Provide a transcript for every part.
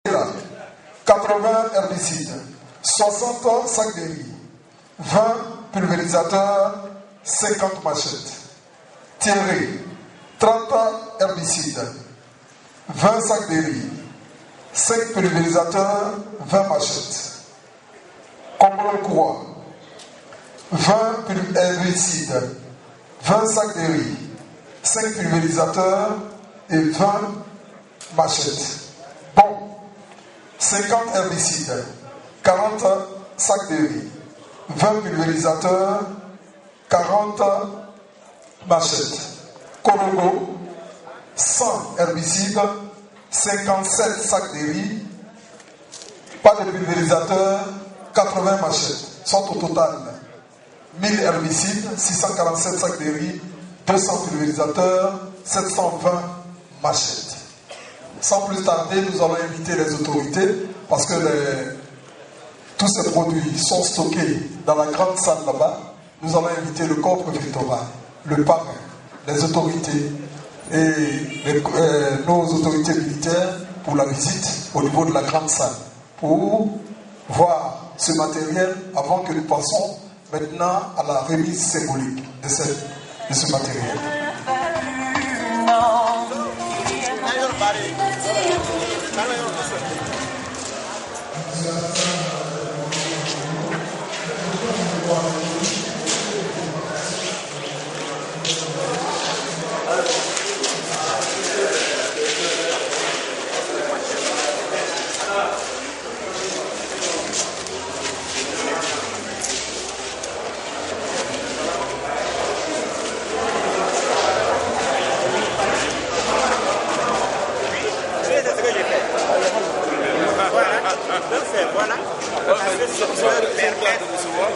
80 herbicides, 60 sacs de riz, 20 pulvérisateurs, 50 machettes. Thierry, 30 herbicides, 20 sacs de riz, 5 pulvérisateurs, 20 machettes. Combolo-Croix, 20 herbicides, 20 sacs de riz, 5 pulvérisateurs et 20 machettes. Bon, 50 herbicides, 40 sacs de riz, 20 pulvérisateurs, 40 machettes. Korogo, 100 herbicides, 57 sacs de riz, pas de pulvérisateur, 80 machettes. Sont au total 1000 herbicides, 647 sacs de riz, 200 pulvérisateurs, 720 machettes. Sans plus tarder, nous allons inviter les autorités parce que tous ces produits sont stockés dans la grande salle là-bas. Nous allons inviter le corps préfectoral, le parrain, les autorités et nos autorités militaires pour la visite au niveau de la grande salle pour voir ce matériel avant que nous passions maintenant à la remise symbolique de ce matériel.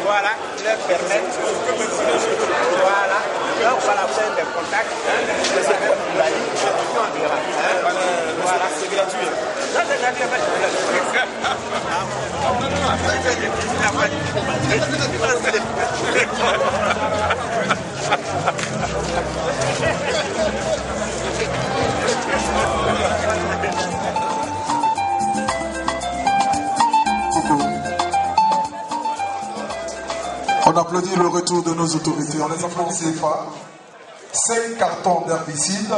Voilà, leur permettre, voilà, donc voilà, vous avez des contacts, voilà, c'est gratuit. On applaudit le retour de nos autorités. On les applaudit CFA. 5 cartons d'herbicides,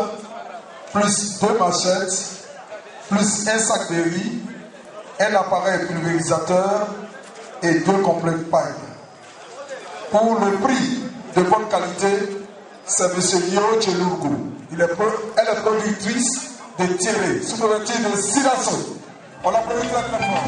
plus 2 machettes, plus un sac de riz, un appareil pulvérisateur et 2 complets de paille. Pour le prix de bonne qualité, c'est M. Yo Tchelourgou. Elle est productrice de Thierry, sous couverture de Silasso. On l'applaudit très très fort.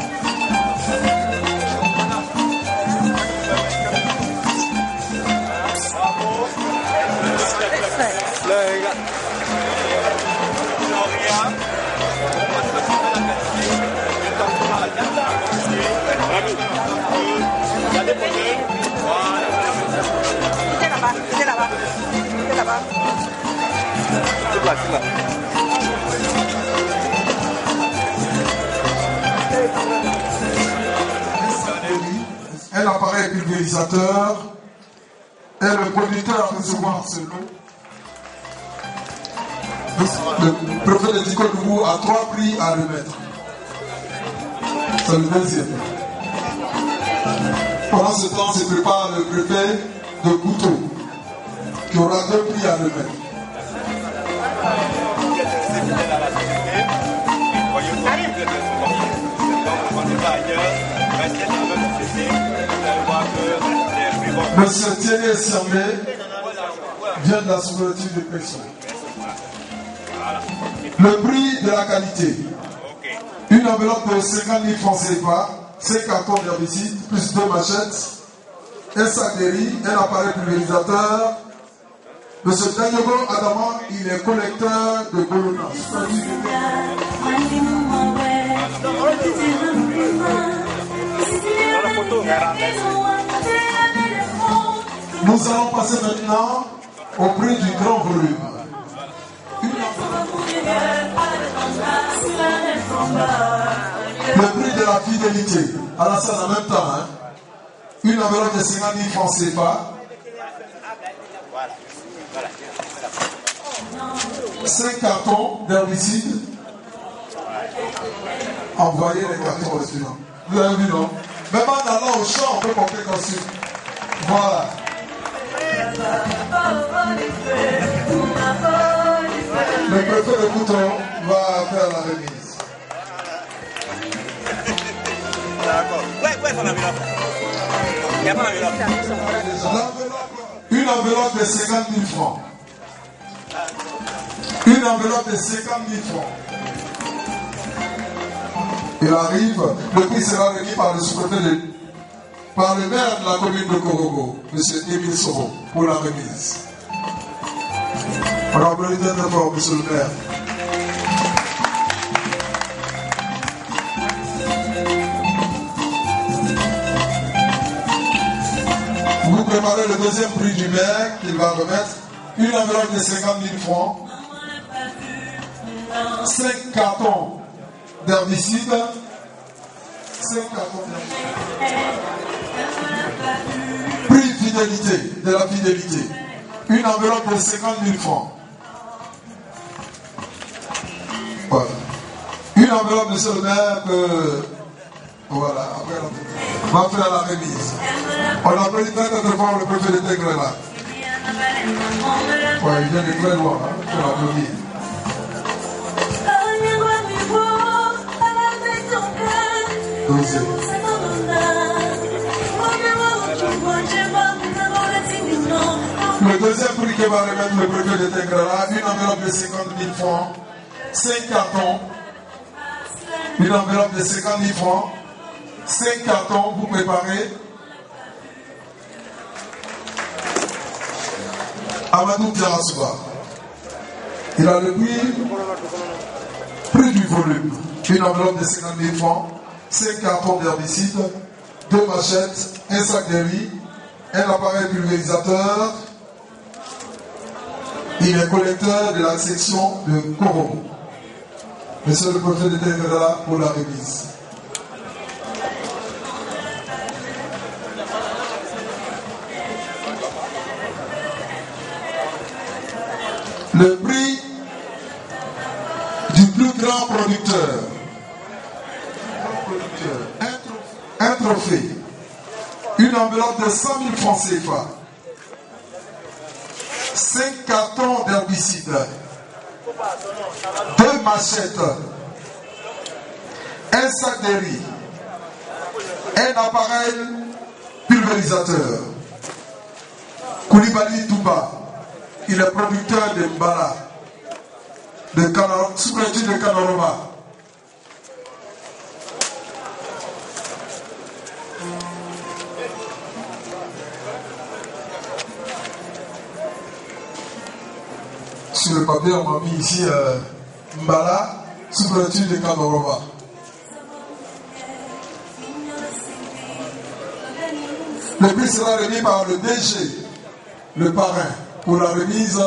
Un appareil pulvérisateur et le producteur à recevoir ce lot. Le préfet de Dikodougou a 3 prix à remettre. C'est le deuxième. Pendant ce temps, se prépare le préfet de Couteau qui aura 2 prix à remettre. Monsieur Thierry Siambé vient de la sous-préfecture de Pression. Le prix de la qualité. Une enveloppe de 50 000 francs CFA, 5 cartons d'herbicide, plus 2 machettes, un sac de riz, un appareil pulvérisateur. Monsieur Danyogo Adama, il est collecteur de Bologna. Nous allons passer maintenant au prix du grand volume. Le prix de la fidélité. À la salle en même temps. Hein. Une enveloppe de 50 000 francs CFA. 5 cartons d'herbicide. envoyer les cartons au suivant. Vous avez vu, non? Même en allant au champ, on peut porter costume. Voilà. Le préfet de Bouton va faire la remise. D'accord. Ouais, son enveloppe. Il n'y a pas d'enveloppe. Une enveloppe de 50 000 francs. Une enveloppe de 50 000 francs. Il arrive, le prix sera remis par le sous-préfet par le maire de la commune de Korogo, M. Émile Soro, pour la remise. On applaudit très fort, M. le maire. Vous préparez le deuxième prix du maire qu'il va remettre, une enveloppe de 50 000 francs, 5 cartons d'herbicide, 5 cartons d'herbicide. Prix fidélité, de la fidélité, une enveloppe de 50 000 francs. Voilà. Une enveloppe de ce maire que... Voilà, après on va faire la remise. On applaudit très fort le préfet de Tégrela. Ouais, il vient de très loin, hein, pour l'applaudir. Le deuxième prix que va remettre le préfet de Tégrela, une enveloppe de 50 000 francs, 5 cartons, une enveloppe de 50 000 francs, 5 cartons, vous préparez. Amadou Tiarasouba. Il a le prix du volume. Une enveloppe de 50 000 francs, 5 cartons d'herbicide, 2 machettes, un sac de riz, un appareil pulvérisateur. Il est collecteur de la section de Korogo. Monsieur le préfet de Tégrela pour la remise. Le prix du plus grand producteur. Un trophée. Une enveloppe de 100 000 francs CFA. 5 cartons d'herbicide. 2 machettes. Un sac de riz. Un appareil pulvérisateur. Koulibaly Touba. Il est producteur de Mbala, sous-préfet de Kanoroma. Sur le papier, on m'a mis ici Mbala, sous-préfet de Kanoroma. Le prix sera remis par le DG, le parrain, pour la remise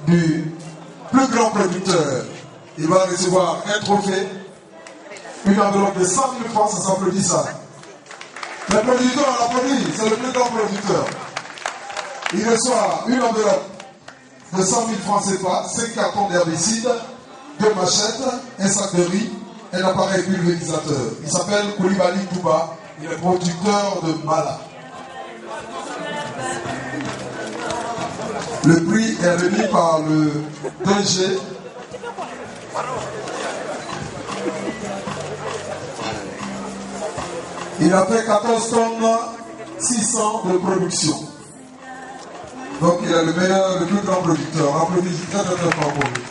du plus grand producteur. Il va recevoir un trophée, une enveloppe de 100 000 francs, ça s'applaudit ça. Le producteur, on l'applaudit, c'est le plus grand producteur. Il reçoit une enveloppe de 100 000 francs CFA, 5 cartons d'herbicide, 2 machettes, un sac de riz, un appareil pulvérisateur. Il s'appelle Koulibaly Touba, il est producteur de Mala. Le prix est remis par le DG. Il a fait 14 tonnes 600 de production. Donc il est le meilleur, le plus grand producteur. On applaudit très fort pour lui.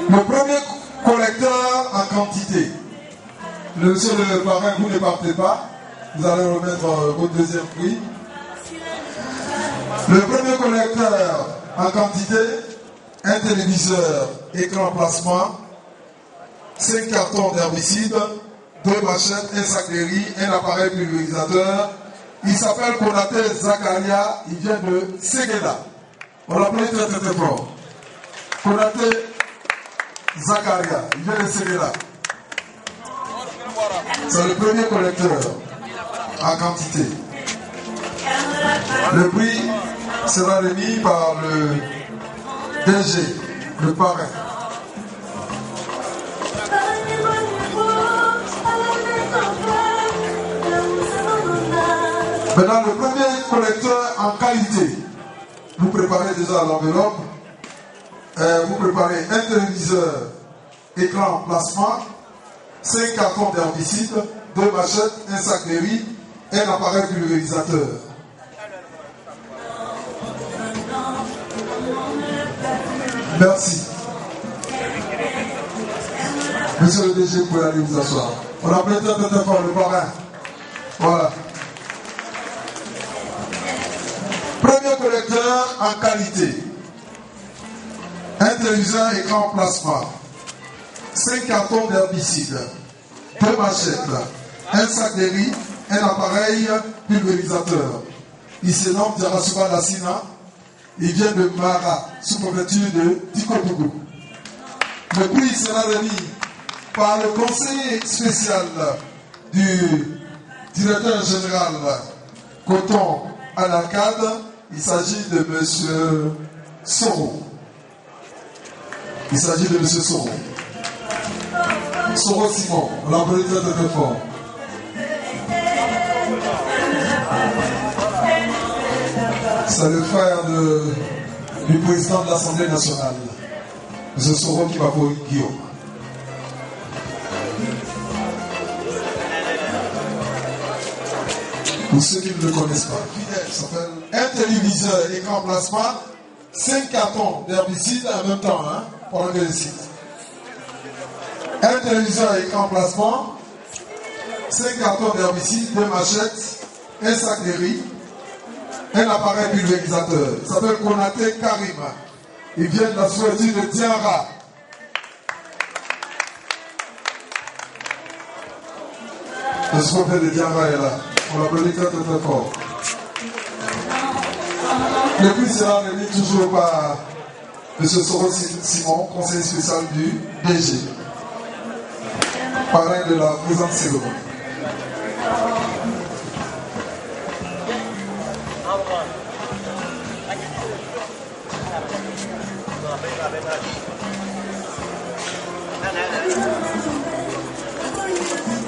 Le premier collecteur en quantité. Monsieur le parrain, vous ne partez pas. Vous allez remettre votre deuxième prix. Le premier collecteur en quantité, un téléviseur, écran plasma, 5 cartons d'herbicide, 2 machettes, un sac de riz, un appareil pulvérisateur. Il s'appelle Konaté Zakaria, il vient de Ségéda. On l'appelle très fort. Konaté Zakaria, il vient de Ségéda. C'est le premier collecteur en quantité. Le prix sera remis par le DG, le parrain. Maintenant, le premier collecteur en qualité. Vous préparez déjà l'enveloppe. Vous préparez un téléviseur, écran plasma, 5 cartons d'herbicide, 2 machettes, un sac de riz et un appareil pulvérisateur. Merci. Monsieur le DG, vous pouvez aller vous asseoir. On a peut-être un fort le parrain. Voilà. Premier collecteur en qualité. Un téléviseur écran plasma. 5 cartons d'herbicide. 2 machettes. Un sac de riz. Un appareil pulvérisateur. Il se nomme Diarasuba Lassina. Il vient de Mara, sous préfecture de Tikotougou. Le prix sera remis par le conseiller spécial du directeur général Coton à l'Arcade. Il s'agit de M. Soro. Il s'agit de M. Soro. Soro Simon, on l'applaudit très fort. C'est le frère du président de l'Assemblée nationale, M. Soro qui va pour Guillaume. Pour ceux qui ne le connaissent pas, fidèle s'appelle un téléviseur écran plasma, 5 cartons d'herbicide en même temps, hein, pour enlever les sites. Un téléviseur écran plasma, 5 cartons d'herbicide, 2 machettes, un sac de riz, un appareil pulvérisateur. Il s'appelle Konaté Karima. Il vient de la sous-région de Diara. Le sous-préfet de Diara est là. On l'applaudit très fort. Le prix sera remis toujours par M. Soro Simon, conseiller spécial du DG. Parrain de la présente cérémonie.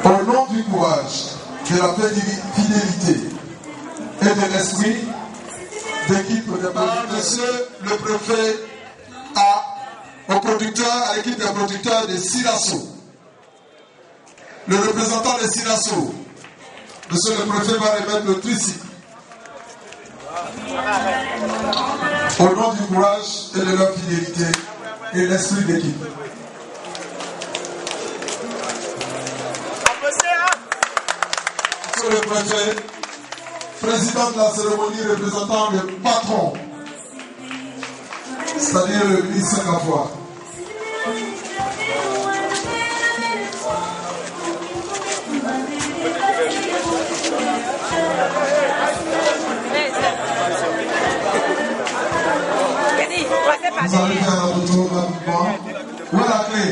Au nom du courage, de la fidélité et de l'esprit d'équipe de Monsieur le préfet à l'équipe des producteurs de Silasso. Le représentant de Silasso, Monsieur le préfet va remettre le tricycle. Au nom du courage et de leur fidélité et l'esprit d'équipe. Monsieur le préfet, président de la cérémonie représentant le patron, c'est-à-dire le ministre Singapour. Vous allez faire la photo rapidement. Où est la clé?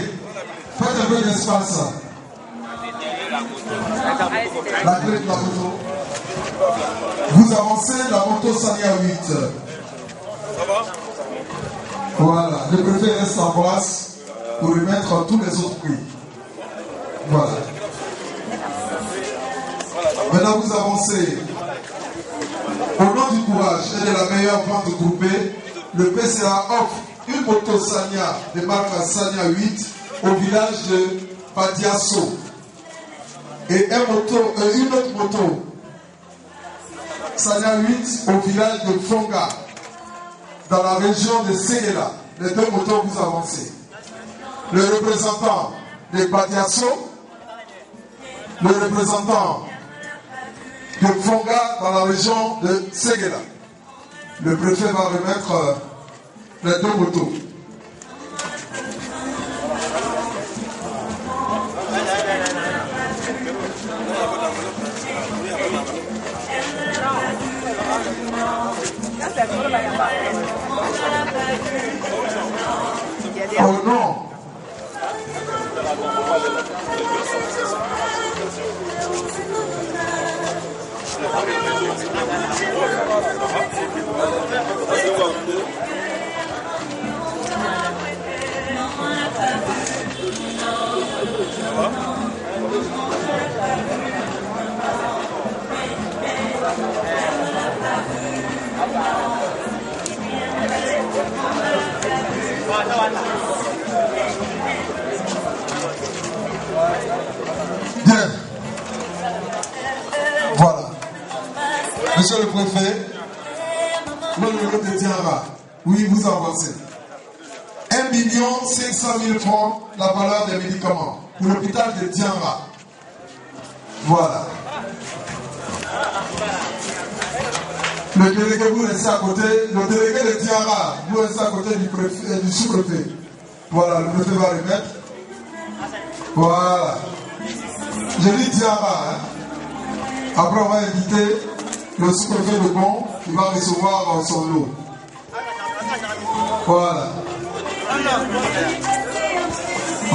Faites un peu d'espace. La clé de la moto. Vous avancez la moto Sania 8. Voilà. Le préfet reste en place pour remettre tous les autres prix. Voilà. Maintenant vous avancez. Au nom du courage et de la meilleure vente groupée, le PCA offre une moto Sania de marque Sania 8 au village de Badiasso et une autre moto Sania 8 au village de Fonga dans la région de Séguéla. Les deux motos vous avancez. Le représentant de Badiasso, le représentant de Fonga dans la région de Séguéla. Le préfet va remettre les deux motos. Oh non! Monsieur le préfet, le numéro de Diara, oui, vous avancez. 1 500 000 francs la valeur des médicaments pour l'hôpital de Diara. Voilà. Le délégué, vous restez à côté. Le délégué de Diara, vous restez à côté du sous-préfet. Voilà, le préfet va remettre. Voilà. Je dis Diara. Hein. Après, on va inviter le sous-préfet de Bon qui va recevoir son lot. Voilà.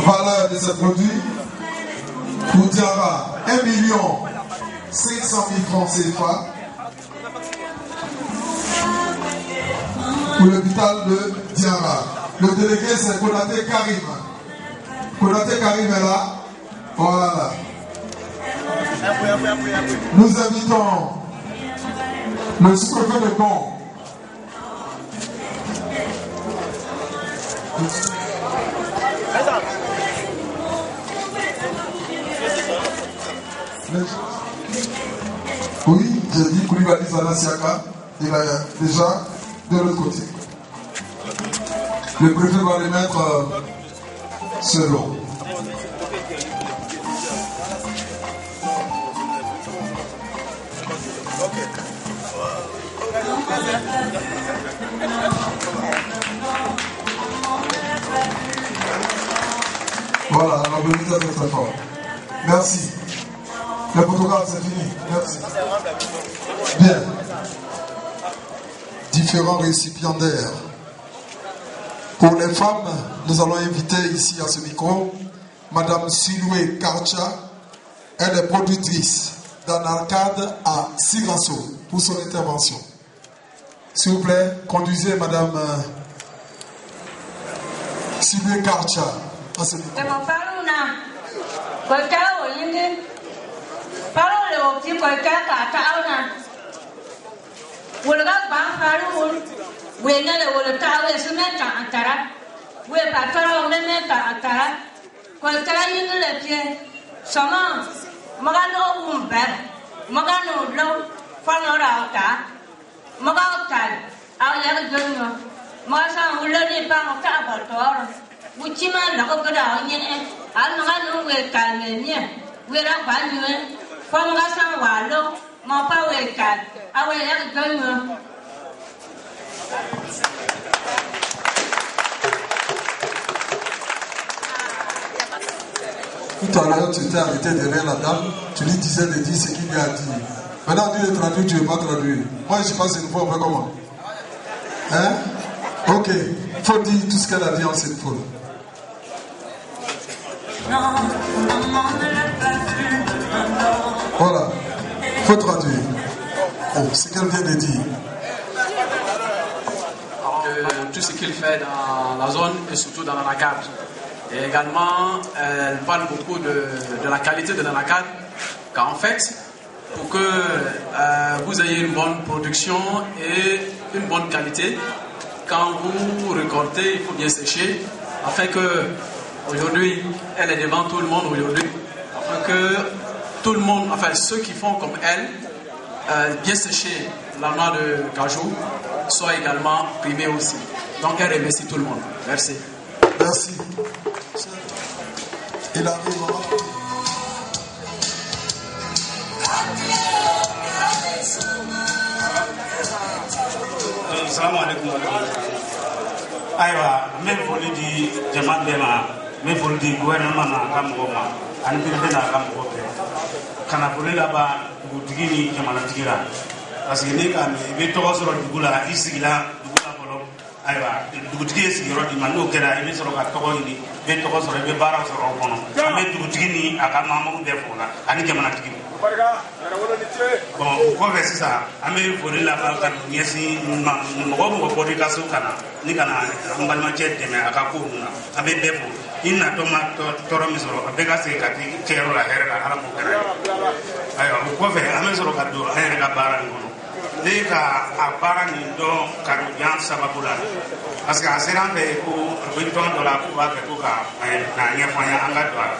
Valeur de ce produit pour Diara, 1 500 000 francs CFA pour l'hôpital de Diara. Le délégué c'est Konaté Karim. Konaté Karim est là. Voilà. Nous invitons le sous-préfet de Bon. Oui, j'ai dit Koulibaly Zanasiaka, il est déjà de l'autre côté. Le préfet va remettre ce lot. Voilà, la mobilisation est très forte. Merci. Le photographe, c'est fini. Merci. Bien. Différents récipiendaires. Pour les femmes, nous allons inviter ici à ce micro Madame Siloué Karcha. Elle est productrice d'un arcade à Sirasso pour son intervention. S'il vous plaît, conduisez Madame Siloué Karcha à ce micro. Tout à l'heure, tu t'es arrêté derrière la dame, tu lui disais de dire ce qu'il lui a dit. Maintenant, tu le traduis, tu ne veux pas traduire. Moi, je pense une fois, on fait comment? Hein? Ok, il faut dire tout ce qu'elle a dit en cette fois. Voilà, il faut traduire. Oh, ce qu'elle vient de dire. Tout ce qu'il fait dans la zone et surtout dans l'anacad. Et également, elle parle beaucoup de la qualité de l'anacad, car en fait, pour que vous ayez une bonne production et une bonne qualité, quand vous récoltez, il faut bien sécher, afin que, aujourd'hui, elle est devant tout le monde aujourd'hui, afin que tout le monde, enfin ceux qui font comme elle, bien sécher la noix de cajou, soient également primés aussi. Donc elle remercie tout le monde. Merci. Merci. Il arrive. Assalamu alaikum. Aywa, même pour lui dire, Jamal Bema, même pour lui dire, gouvernement n'a pas m'goma, ani président n'a pas m'goma. Kana pour lui là-bas, boutigi ni Jamal Tigira. Parce que les gars, mais toi sur le boula, ici là, boula polo. Aywa, boutigi c'est le roi manu kera, il est sur le carton ini, mais toi sur le barra sur le kono. Mais boutigi ni à Kamamou défaut là, ani Jamal Tigira. Bon, pourquoi c'est ça? Amérique pour la banque, ni si nous avons pour les cas au Canada, ni Canada, on va le mettre demain à Kakouna, avec des bouts. Il n'a pas Toromisoro, avec la sécurité, qui est la Herra à la Mokara. Alors, pourquoi faire Amazon Cado, Herra Barangono? Les cas à Baranindo, Carubian Sababula. Parce qu'à Séran, pour $8 pour la Pouka, n'a rien fait à Angadouar.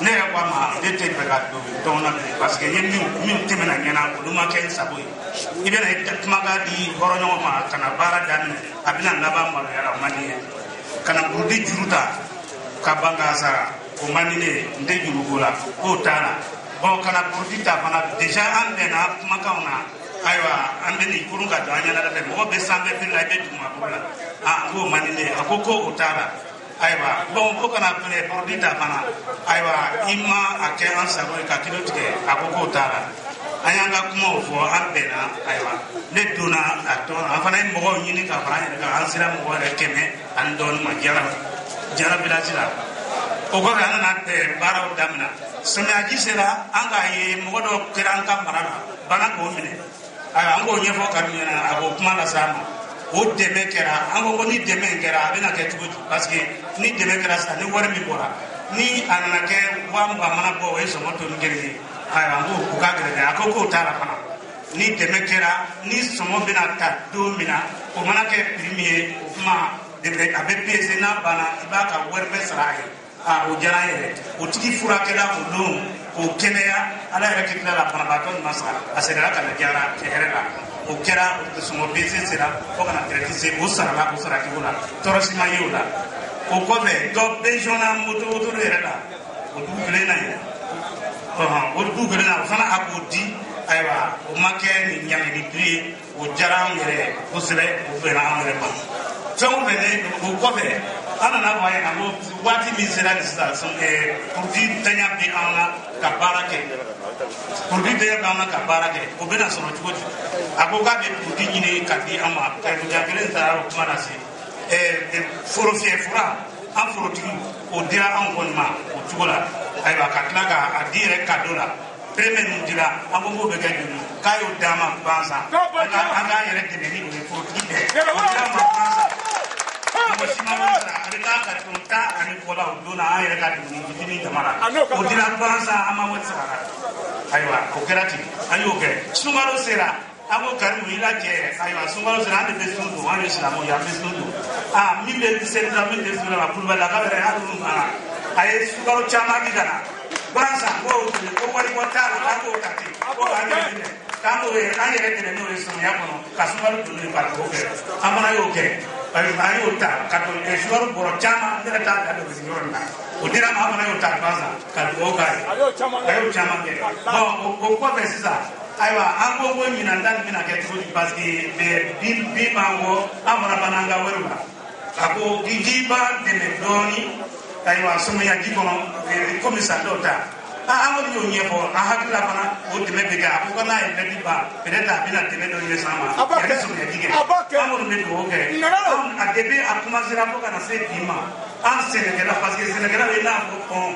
ne yɛrɛ ko a ma ne tɛ fɛ ka don tɔn na bilen parce que n ye min tɛmɛna ɲɛna olu ma kɛ n sago ye i bɛna kumakan di hɔrɔnɲɔgɔn ma ka na baara daminɛ a bɛna laban maloya la o man di n ye ka na burudi juru ta ka ban k'a sara o man di ne ye n tɛ juru ko la k'o t'a la bon ka na burudi ta fana déjà an bɛnna kumakanw na ayiwa an bɛ nin kurun ka don an ɲɛna dɛ mɔgɔ bɛ sanfɛ fili la i bɛ dugumakolo la a k'o man di ne ye a ko o t'a la ayiwa bon ko kana fɛnɛ burudi ta fana ayiwa i ma a kɛ an sago ye ka kilo tigɛ a ko k'o t'a la an y'an ka kumaw fɔ an bɛnna ayiwa ne donna a tɔn na an fana ye mɔgɔw ɲini ka fara an yɛrɛ kan an sera mɔgɔ yɛrɛ 100 ani dɔɔnin ma jara village la o kɔfɛ an nana baaraw daminɛ samiyaji sera an k'a ye mɔgɔ dɔ kɛra an ka mara la bana k'o minɛ ayiwa an k'o ɲɛfɔ Karimu ɲɛna a k'o kuma las'a ma o dɛmɛ kɛra an ko ni dɛmɛ in kɛra a bɛna kɛ cogo di parce que ni dɛmɛ kɛra sisan ni wari min bɔra ni a nana kɛ 20,000 mana bɔ o ye sɔngɔ toni kelen ye ayiwa an ko u ka gɛrɛ dɛ a ko k'o t'a la fana ni dɛmɛ kɛra ni sɔngɔ bɛna ta don min na o mana kɛ prix min ye o kuma a bɛ pese n'a banna i b'a ka wari bɛɛ sara a ye o diyara an yɛrɛ o tigi furakɛla o don k'o kɛnɛya ala yɛrɛ k'i tila la banabaatɔ nin ma sa a seginna ka na diyara hɛrɛ la o kɛra sɔngɔ pese sera fo ka na traite se o sarala o saracogo la tɔɔrɔ si ma ye o la o kɔfɛ dɔ pensionna moto yɛrɛ la o dugu kelen na ye o dugu kelen na o fana a k'o di ayiwa o ma kɛ ni ɲangini ye o diyara an yɛrɛ kosɛbɛ o bɛnna an yɛrɛ ma fɛn o fɛn o kɔfɛ an nana fɔ a ye ko waati min sera nin sisan produit ntanya bɛ an na ka baara kɛ produit ntanya bɛ an na ka baara kɛ o bɛna sɔrɔ cogo di a ko k'a bɛ produit ɲini ka di an ma karibujan kelen taara o kuma na se foro fiyɛ fura an forotigi o dira anw kɔni ma o cogo la ayiwa ka tila k'a di yɛrɛ cadeau la premier min dira an ko k'o bɛ kɛ joli k'a y'o d'a ma gansan an k'an yɛrɛ dɛmɛ ni o ye forotigi bɛɛ o dira ma gansan mɔgɔ si ma wari sara a bɛ taa carton 10 ani kɔ la o don na an yɛrɛ ka dumuni fitinin jama la o dira gansan an ma wari sara la ayiwa o kɛra ten an y'o kɛ sunkalo sera an ko Karimu i lajɛ ayiwa sunkalo sera an de bɛ sun don an ye silamɛw ye an bɛ sun don min bɛ selila min tɛ sun la Kulubali la k'a bɛ hali minnu fana a ye sunkalo caman di ka na gansan ko wari bɔ t'a la k'an k'o ta ten ko an yɛrɛ dɛmɛ k'an k'o ye an yɛrɛ dɛmɛ n'o ye samiya kɔnɔ ka sunkalo donni bari k'o kɛ an fana y'o kɛ an y'o ta ka don sunkalo bɔrɔ caman ne yɛrɛ t'a da don yɔrɔ in na o dira ma an fana y'o ta gansan ka dugawu k'a ye a y'o caman kɛ o kɔfɛ sisan ayiwa an ko ɲinan ta nin bɛna kɛ cogo di parce que bi b'an kɔ an fana b'an ka wariw la a ko ji b'an dɛmɛ dɔɔnin ayiwa sɔmiyaji kɔnɔ komi san dɔw ta an kɔni y'o ɲɛfɔ an hakili la fana o dɛmɛ bɛ kɛ a ko n'a ye bɛɛ di ban peut-être a bɛna dɛmɛ dɔ ɲɛ s'an ma yɛrɛ sɔmiyaji kɛ an kɔni bɛ dugawu kɛ a depuis a commencera fo ka na se bi ma an sɛnɛkɛla parce que sɛnɛkɛla bɛ n'a fɔ pɔn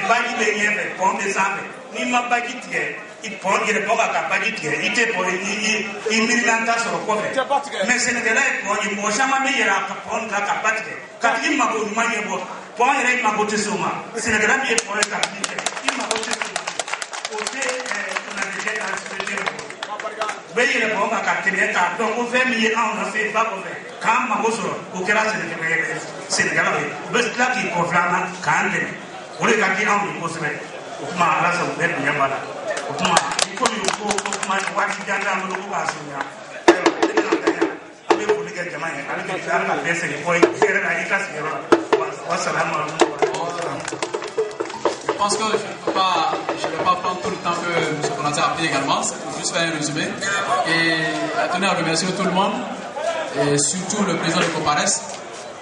baji bɛ ɲɛfɛ pɔn bɛ sanfɛ n'i ma baji tigɛ i pɔn yɛrɛ bɔ ka baji tigɛ i tɛ pɔn i miirila ta sɔrɔ kɔfɛ mais sɛnɛkɛla ye pɔn ye mɔgɔ caman bɛ yɛlɛ a ka pɔn kan ka ba tigɛ ka tigi mago ɲuman ɲɛbɔ pɔn yɛrɛ i mago tɛ se o ma sɛnɛkɛla min ye pɔn ye ka tigi kɛ i mago tɛ se o tɛ kunnafoni ka sɛbɛn u bɛ yɛlɛ pɔn kan ka tɛmɛ k'a dɔn ko fɛn min ye anw nɔfɛ ba kɔfɛ k'an mago sɔrɔ o kɛra sɛnɛkɛlaw ye u bɛ tila k'i kɔfila an na k'an dɛmɛ o de ka di anw ye kosɛbɛ o tuma ala sɔn u bɛɛ bonya b'a la o tuma komi ko kuma waati jan t'an bolo ko k'a surunya ayiwa ne bɛna ntanya an bɛ foli kɛ jama ye ale ka bɛɛ segin fɔ i yɛrɛ la i ka sigiyɔrɔ la wasalaamualeykum. Je pense que je ne vais pas prendre tout le temps que M. Konaté a pris également, c'est pour juste faire un résumé. Et je tenais à remercier tout le monde, et surtout le président de Copares.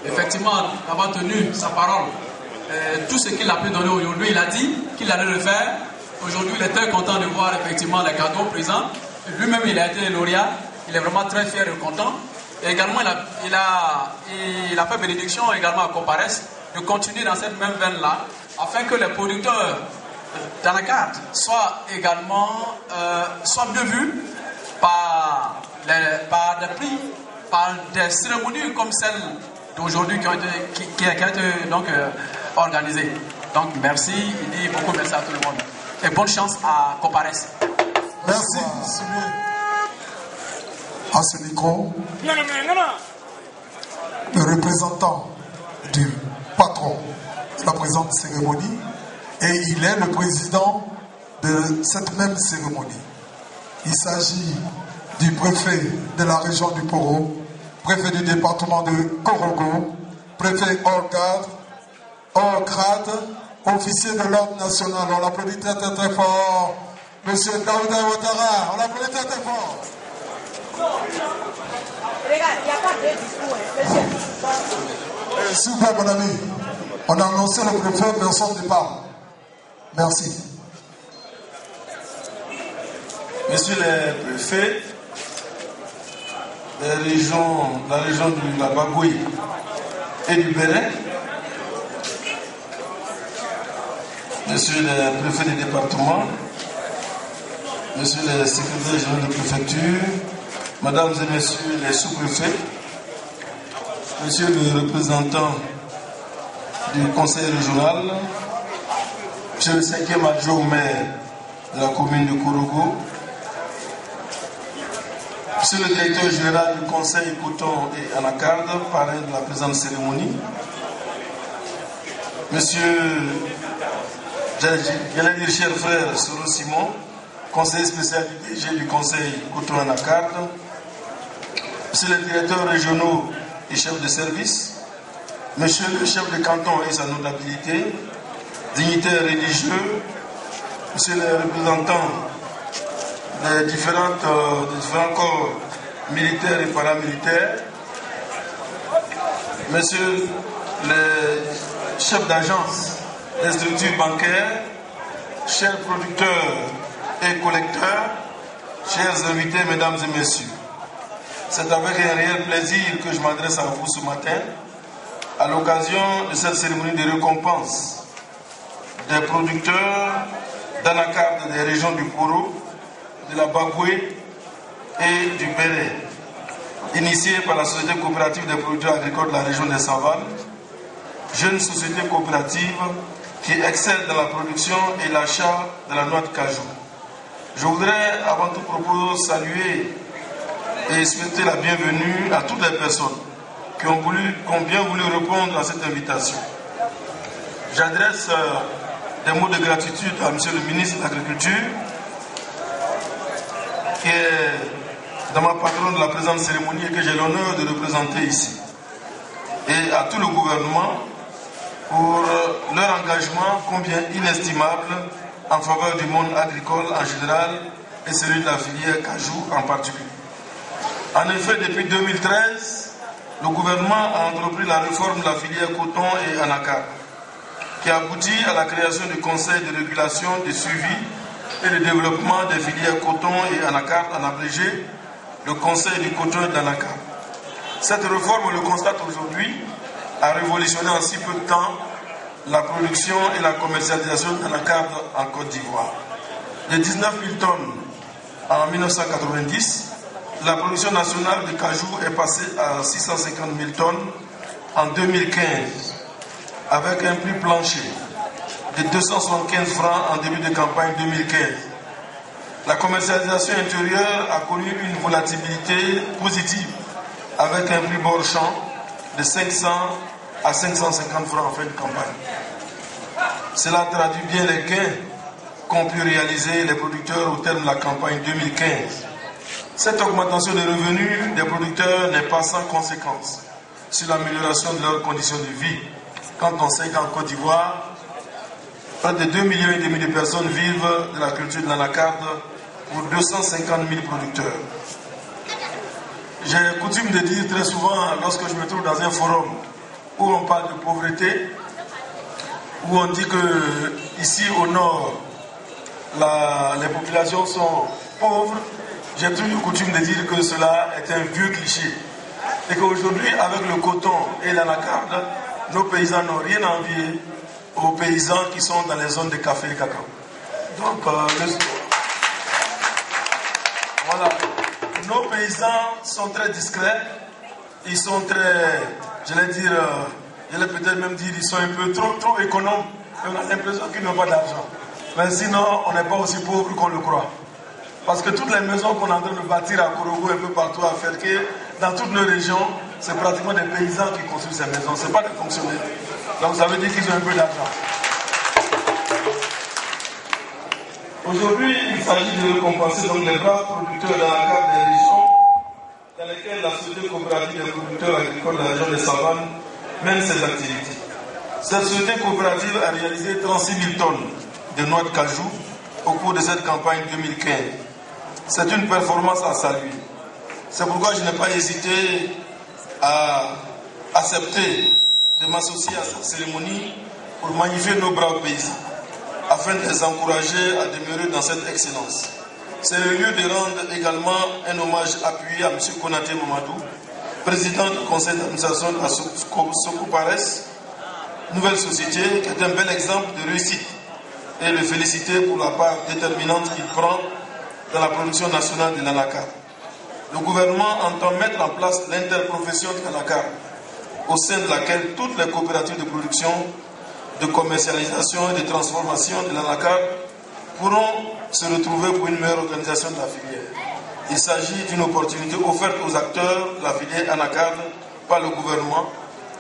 Effectivement, d'avoir tenu sa parole. Tout ce qu'il a pu donner aujourd'hui, il a dit qu'il allait le faire. Aujourd'hui, il est très content de voir effectivement les cadeaux présents. Lui-même, il a été lauréat. Il est vraiment très fier et content. Et également, il a fait bénédiction également à Copares de continuer dans cette même veine-là, afin que les producteurs d'anacarde soient également soient mieux vus par des prix, par des cérémonies comme celle d'aujourd'hui qui a été donc organisée. Donc merci, il dit beaucoup merci à tout le monde. Et bonne chance à Copares. Merci. À ce micro, le représentant du patron de la présente cérémonie et il est le président de cette même cérémonie. Il s'agit du préfet de la région du Poro, préfet du département de Korogo, préfet hors grade, officier de l'ordre national. On l'applaudit très très très fort. Monsieur Daouda Ouattara, on l'applaudit très très fort. Regarde, il n'y a pas de discours, monsieur. S'il vous plaît, mon ami, on a annoncé le préfet, personne ne parle. Merci. Monsieur le préfet, la région de la Bagoui et du Bénin, monsieur le préfet du département, monsieur le secrétaire général de préfecture, mesdames et messieurs les sous-préfets, monsieur le représentant du conseil régional, monsieur le 5e adjoint au maire de la commune de Korogo, monsieur le directeur général du conseil Coton et Anacarde, parrain de la présente cérémonie, monsieur, j'allais dire cher frère Soro Simon, conseiller spécial du DG du conseil Coton et Anacarde, monsieur les directeurs régionaux et chefs de service, monsieur le chef de canton et sa notabilité, dignitaires religieux, monsieur les représentants des différents corps militaires et paramilitaires, monsieur les chefs d'agence des structures bancaires, chers producteurs et collecteurs, chers invités, mesdames et messieurs. C'est avec un réel plaisir que je m'adresse à vous ce matin à l'occasion de cette cérémonie de récompense des producteurs d'anacarde des régions du Poro, de la Bagoui et du Bénin, initiée par la Société coopérative des producteurs agricoles de la région des Savanes, jeune société coopérative qui excelle dans la production et l'achat de la noix de cajou. Je voudrais avant tout propos saluer et souhaiter la bienvenue à toutes les personnes qui ont bien voulu répondre à cette invitation. J'adresse des mots de gratitude à monsieur le ministre de l'Agriculture, qui est dans ma patronne de la présente cérémonie et que j'ai l'honneur de représenter ici, et à tout le gouvernement pour leur engagement combien inestimable en faveur du monde agricole en général et celui de la filière cajou en particulier. En effet, depuis 2013, le gouvernement a entrepris la réforme de la filière coton et anacarde, qui aboutit à la création du Conseil de régulation, de suivi et de développement des filières coton et anacarde, en abrégé, le Conseil du coton et de l'anacarde. Cette réforme, on le constate aujourd'hui, a révolutionné en si peu de temps la production et la commercialisation d'anacarde en Côte d'Ivoire. De 19 000 tonnes en 1990, la production nationale de cajou est passée à 650 000 tonnes en 2015, avec un prix plancher de 275 francs en début de campagne 2015. La commercialisation intérieure a connu une volatilité positive, avec un prix bord champ de 500 à 550 francs en fin de campagne. Cela traduit bien les gains qu'ont pu réaliser les producteurs au terme de la campagne 2015. Cette augmentation de revenus des producteurs n'est pas sans conséquence sur l'amélioration de leurs conditions de vie, quand on sait qu'en Côte d'Ivoire, près de 2,5 millions de personnes vivent de la culture de l'anacarde pour 250 000 producteurs. J'ai coutume de dire très souvent, lorsque je me trouve dans un forum où on parle de pauvreté, où on dit que ici au nord, les populations sont pauvres, j'ai toujours coutume de dire que cela est un vieux cliché. Et qu'aujourd'hui, avec le coton et l'anacarde, nos paysans n'ont rien à envier aux paysans qui sont dans les zones de café et cacao. Donc, voilà. Nos paysans sont très discrets, ils sont très, j'allais peut-être même dire, ils sont un peu trop économes. On a l'impression qu'ils n'ont pas d'argent. Mais sinon, on n'est pas aussi pauvre qu'on le croit. Parce que toutes les maisons qu'on est en train de bâtir à Korogo, un peu partout à Ferké, dans toutes nos régions, c'est pratiquement des paysans qui construisent ces maisons, ce n'est pas des fonctionnaires. Donc ça veut dire qu'ils ont un peu d'argent. Aujourd'hui, il s'agit de récompenser donc les braves producteurs dans la carte des régions dans lesquelles la Société coopérative des producteurs agricoles de la région des Savanes mène ses activités. Cette société coopérative a réalisé 36 000 tonnes de noix de cajou au cours de cette campagne 2015. C'est une performance à saluer. C'est pourquoi je n'ai pas hésité à accepter de m'associer à cette cérémonie pour magnifier nos braves paysans, afin de les encourager à demeurer dans cette excellence. C'est le lieu de rendre également un hommage appuyé à M. Konaté Mamadou, président du conseil d'administration de la Sokopares, nouvelle société qui est un bel exemple de réussite, et le féliciter pour la part déterminante qu'il prend dans la production nationale de l'anacarde. Le gouvernement entend mettre en place l'interprofession de l'anacarde, au sein de laquelle toutes les coopératives de production, de commercialisation et de transformation de l'anacarde pourront se retrouver pour une meilleure organisation de la filière. Il s'agit d'une opportunité offerte aux acteurs de la filière anacarde par le gouvernement,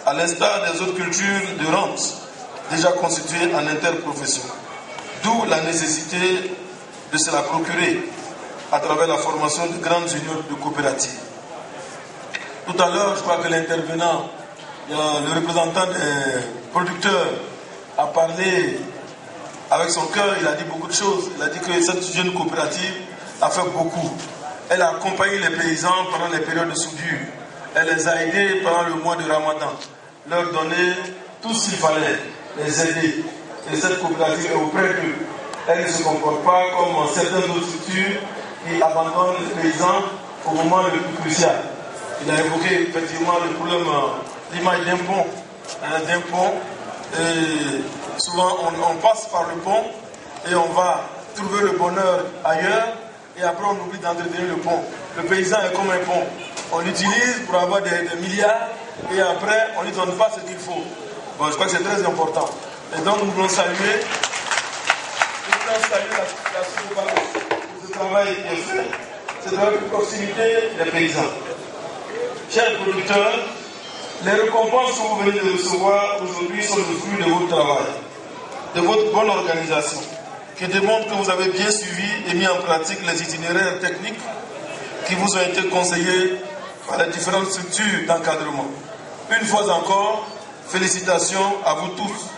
à l'instar des autres cultures de rente déjà constituées en interprofession. D'où la nécessité de se la procurer à travers la formation de grandes unions de coopératives. Tout à l'heure, je crois que l'intervenant, le représentant des producteurs, a parlé avec son cœur, il a dit beaucoup de choses. Il a dit que cette jeune coopérative a fait beaucoup. Elle a accompagné les paysans pendant les périodes de soudure. Elle les a aidés pendant le mois de Ramadan. Leur donner tout ce qu'il fallait, les aider. Et cette coopérative est auprès d'eux. Elle ne se comporte pas comme certaines autres structures qui abandonnent les paysans au moment le plus crucial. Il a évoqué effectivement le problème, l'image d'un pont. Et souvent on passe par le pont et on va trouver le bonheur ailleurs et après on oublie d'entretenir le pont. Le paysan est comme un pont. On l'utilise pour avoir des milliards et après on ne lui donne pas ce qu'il faut. Bon, je crois que c'est très important. Et donc nous voulons saluer la Sokopares pour ce travail qui est fait, ce travail de proximité des paysans. Chers producteurs, les récompenses que vous venez de recevoir aujourd'hui sont le fruit de votre travail, de votre bonne organisation, qui démontre que vous avez bien suivi et mis en pratique les itinéraires techniques qui vous ont été conseillés par les différentes structures d'encadrement. Une fois encore, félicitations à vous tous,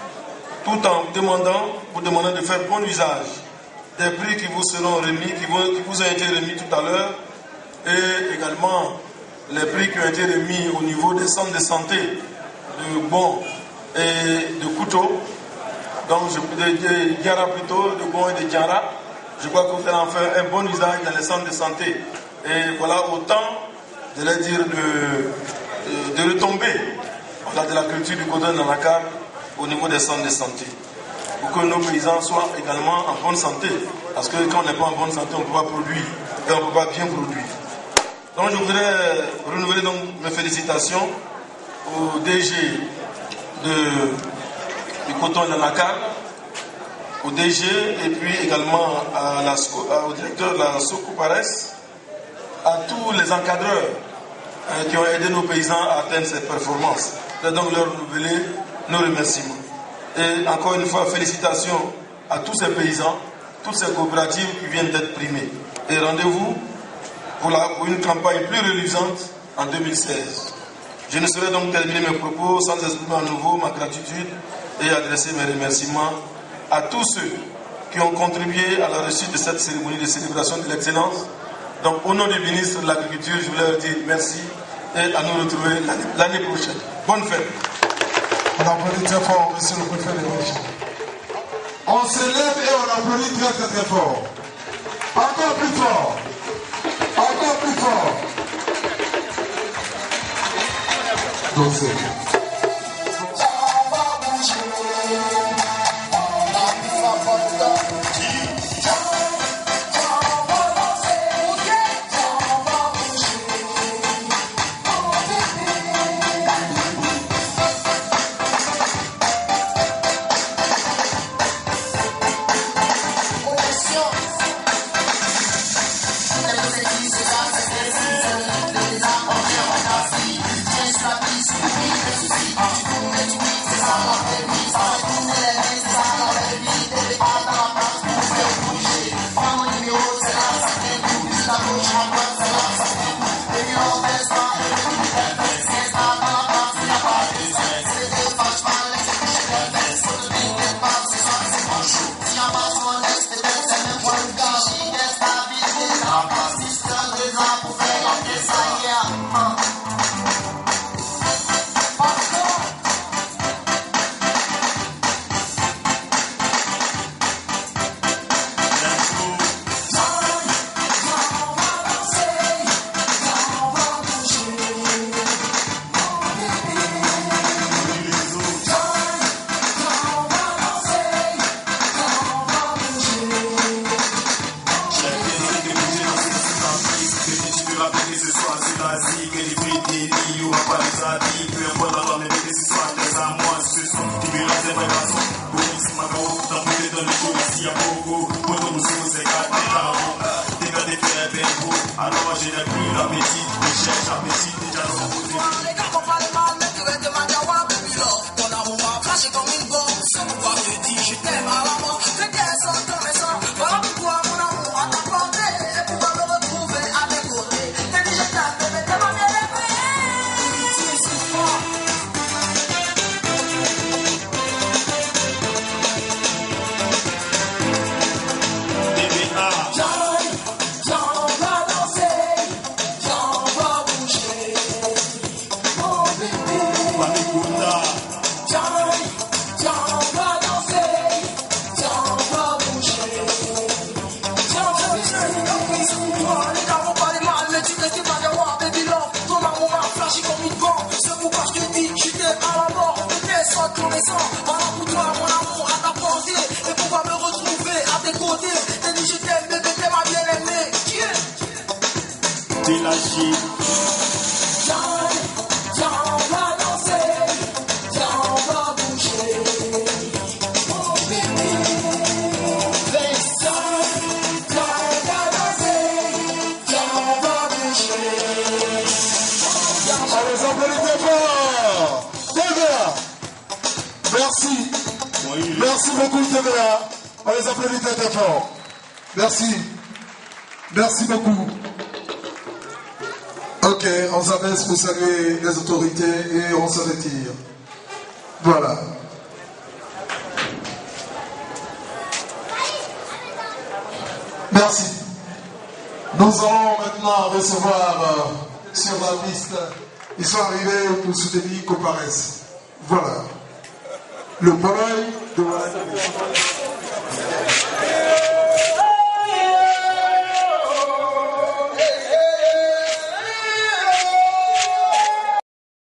tout en vous demandant de faire bon usage des prix qui vous seront remis, qui vous ont été remis tout à l'heure, et également les prix qui ont été remis au niveau des centres de santé de Bon et de Couteau, donc de Diara plutôt, de Bon et de Diara. Je crois que vous allez en faire un bon usage dans les centres de santé. Et voilà autant, de leur dire, de retomber de la culture du coton dans la carte au niveau des centres de santé. Pour que nos paysans soient également en bonne santé. Parce que quand on n'est pas en bonne santé, on ne peut pas produire. Et on ne peut pas bien produire. Donc je voudrais renouveler donc mes félicitations au DG du coton de la carte, au DG et puis également au directeur de la Sokopares, à tous les encadreurs qui ont aidé nos paysans à atteindre cette performance. Je vais donc leur renouveler nos remerciements. Et encore une fois, félicitations à tous ces paysans, toutes ces coopératives qui viennent d'être primées. Et rendez-vous pour une campagne plus reluisante en 2016. Je ne saurais donc terminer mes propos sans exprimer à nouveau ma gratitude et adresser mes remerciements à tous ceux qui ont contribué à la réussite de cette cérémonie de célébration de l'excellence. Donc au nom du ministre de l'Agriculture, je voulais leur dire merci et à nous retrouver l'année prochaine. Bonne fête. On applaudit très fort, monsieur le préfet de la région. On se lève et on applaudit très très très fort. Encore plus fort. Encore plus fort. Dansez. Just like these à beaucoup, pour nous c'est gâté dans l'eau. Des gars des faits bien beaux, alors je n'ai plus l'appétit, je cherche appétit, déjà dans mon côté. Les gars qu'on parle mal, mais tu es de ma gawa, baby love. Ton amour m'a flashé comme une bombe, sans pouvoir te dire je t'aime à la mort. Tes pieds sont dans mes sangs, voilà pourquoi mon amour à ta portée. Pouvoir me retrouver à tes côtés. T'es dit je t'aime, bébé, t'es ma bien-aimée. Tu es si fort. Voilà pour toi mon amour à ta portée. Et pouvoir me retrouver à tes côtés. T'es dit je t'aime bébé, t'es ma bien-aimée. T'es la chie. Viens, on va danser. Viens, on va bouger. Oh bébé. Viens, on va danser. Viens, on va bouger. Allez, applaudissez fort. TVA. Merci. Merci beaucoup, TVA. On les applaudit très fort. Merci. Merci beaucoup. Ok, on s'abaisse pour saluer les autorités et on se retire. Voilà. Merci. Nous allons maintenant recevoir sur la liste. Ils sont arrivés pour soutenir qu'on paraisse. Voilà. Le boy de la